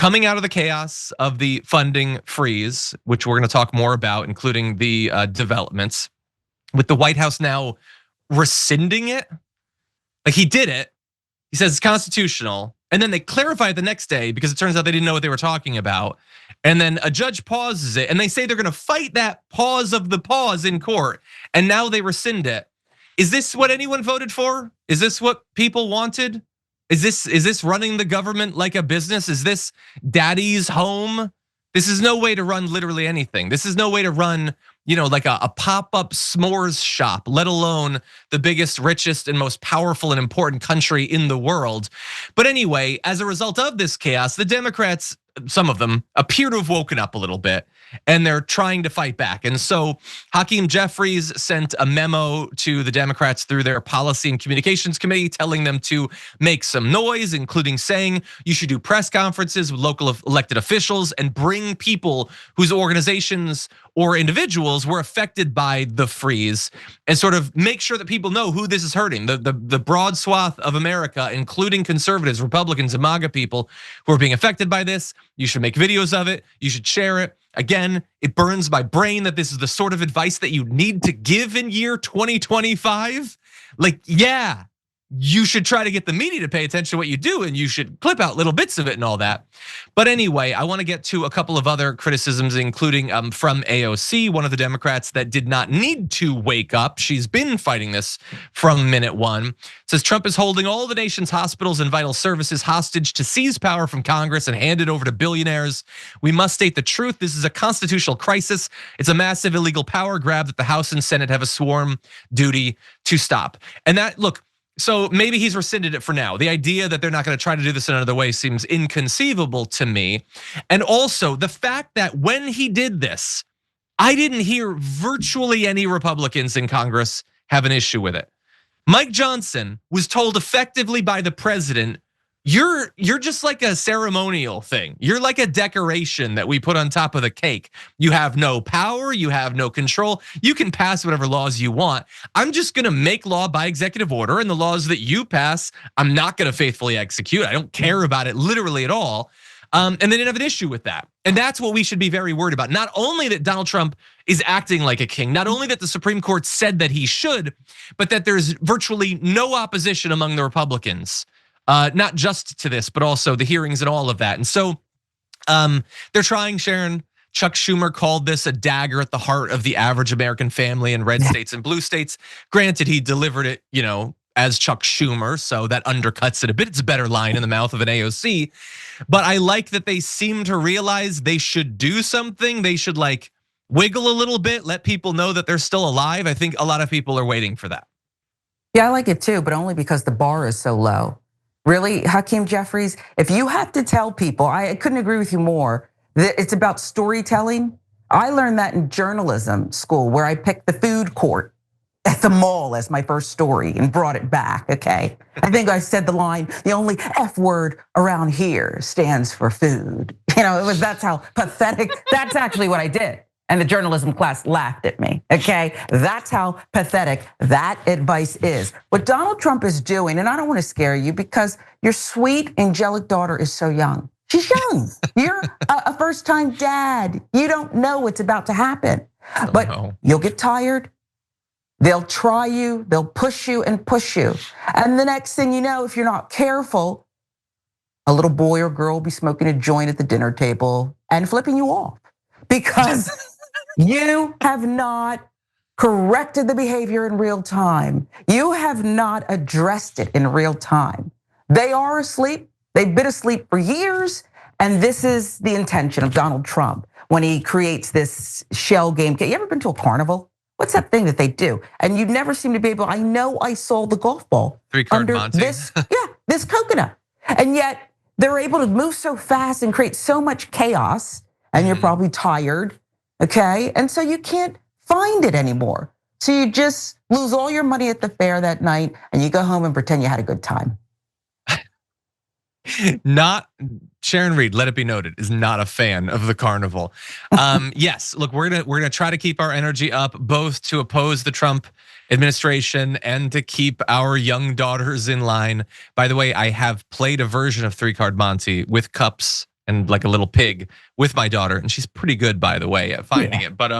coming out of the chaos of the funding freeze, which we're going to talk more about, including the developments, with the White House now rescinding it. Like, he did it. He says it's constitutional. And then they clarify it the next day because it turns out they didn't know what they were talking about. And then a judge pauses it and they say they're going to fight that pause of the pause in court. And now they rescind it. Is this what anyone voted for? Is this what people wanted? Is this running the government like a business? Is this daddy's home? This is no way to run literally anything. This is no way to run, like a pop-up s'mores shop, let alone the biggest, richest, and most powerful and important country in the world. But anyway, as a result of this chaos, the Democrats, some of them, appear to have woken up a little bit, and they're trying to fight back. And so Hakeem Jeffries sent a memo to the Democrats through their Policy and Communications Committee telling them to make some noise, including saying you should do press conferences with local elected officials and bring people whose organizations or individuals were affected by the freeze and sort of make sure that people know who this is hurting. The broad swath of America, including conservatives, Republicans, and MAGA people who are being affected by this. You should make videos of it. You should share it. Again, it burns my brain that this is the sort of advice that you need to give in year 2025. Like, yeah, you should try to get the media to pay attention to what you do, and you should clip out little bits of it and all that. But anyway, I want to get to a couple of other criticisms, including from AOC, one of the Democrats that did not need to wake up. She's been fighting this from minute one. It says Trump is holding all the nation's hospitals and vital services hostage to seize power from Congress and hand it over to billionaires. We must state the truth. This is a constitutional crisis. It's a massive illegal power grab that the House and Senate have a sworn duty to stop. And that, look, so maybe he's rescinded it for now. The idea that they're not going to try to do this in another way seems inconceivable to me. And also the fact that when he did this, I didn't hear virtually any Republicans in Congress have an issue with it. Mike Johnson was told effectively by the president, you're just like a ceremonial thing. You're like a decoration that we put on top of the cake. You have no power, you have no control. You can pass whatever laws you want. I'm just gonna make law by executive order, and the laws that you pass, I'm not gonna faithfully execute. I don't care about it literally at all. And they didn't have an issue with that. And that's what we should be very worried about. Not only that Donald Trump is acting like a king, not only that the Supreme Court said that he should, but that there's virtually no opposition among the Republicans. Not just to this, but also the hearings and all of that. And so they're trying, Sharon. Chuck Schumer called this a dagger at the heart of the average American family in red states and blue states. Granted, he delivered it, as Chuck Schumer, so that undercuts it a bit. It's a better line in the mouth of an AOC. But I like that they seem to realize they should do something. They should wiggle a little bit, let people know that they're still alive. I think a lot of people are waiting for that. Yeah, I like it too, but only because the bar is so low. Really, Hakeem Jeffries, if you have to tell people, I couldn't agree with you more, that it's about storytelling. I learned that in journalism school where I picked the food court at the mall as my first story and brought it back, okay? I think I said the line, the only F word around here stands for food. That's how pathetic, that's actually what I did. And the journalism class laughed at me, okay? That's how pathetic that advice is. What Donald Trump is doing, and I don't want to scare you because your sweet angelic daughter is so young. She's young. You're a first-time dad. You don't know what's about to happen. But you'll get tired. They'll try you, they'll push you and push you. And the next thing you know, if you're not careful, a little boy or girl will be smoking a joint at the dinner table and flipping you off because you have not corrected the behavior in real time. You have not addressed it in real time. They are asleep. They've been asleep for years. And this is the intention of Donald Trump when he creates this shell game. You ever been to a carnival? What's that thing that they do? And you never seem to be able, I know I saw the golf ball under this coconut. And yet they're able to move so fast and create so much chaos. And you're probably tired, okay? And so you can't find it anymore. So you just lose all your money at the fair that night and you go home and pretend you had a good time. Not Sharon Reed, let it be noted, is not a fan of the carnival. Yes, look, we're gonna try to keep our energy up, both to oppose the Trump administration and to keep our young daughters in line. By the way, I have played a version of 3-Card Monte with cups and like a little pig with my daughter, and she's pretty good, by the way, at finding it. But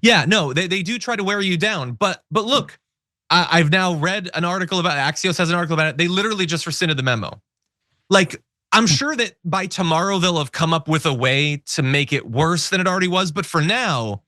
yeah, no, they do try to wear you down. But look, I've now read an article about Axios has an article about it. They literally just rescinded the memo. Like, I'm sure that by tomorrow they'll have come up with a way to make it worse than it already was. But for now,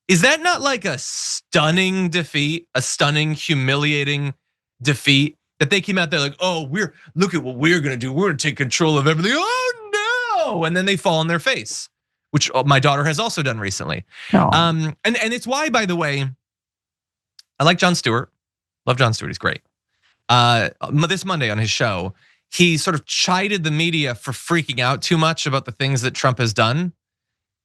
is that not like a stunning defeat, a stunning, humiliating defeat that they came out there like, oh, look at what we're gonna do. We're gonna take control of everything. Oh no! And then they fall on their face, which my daughter has also done recently. And it's why, by the way, I like Jon Stewart. Love Jon Stewart, he's great. This Monday on his show, he sort of chided the media for freaking out too much about the things that Trump has done.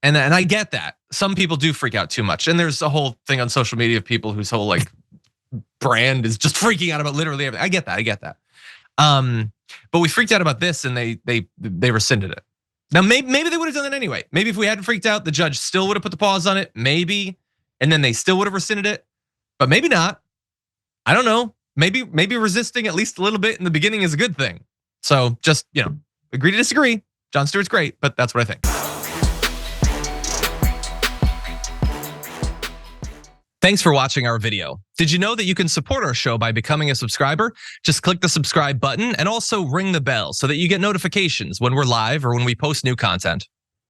And I get that. Some people do freak out too much. And there's a whole thing on social media of people whose whole like brand is just freaking out about literally everything. I get that. But we freaked out about this and they rescinded it. Now maybe they would have done it anyway. Maybe if we hadn't freaked out, the judge still would have put the pause on it, maybe. And then they still would have rescinded it, but maybe not. I don't know. Maybe resisting at least a little bit in the beginning is a good thing. So just, agree to disagree. Jon Stewart's great, but that's what I think. Thanks for watching our video. Did you know that you can support our show by becoming a subscriber? Just click the subscribe button and also ring the bell so that you get notifications when we're live or when we post new content.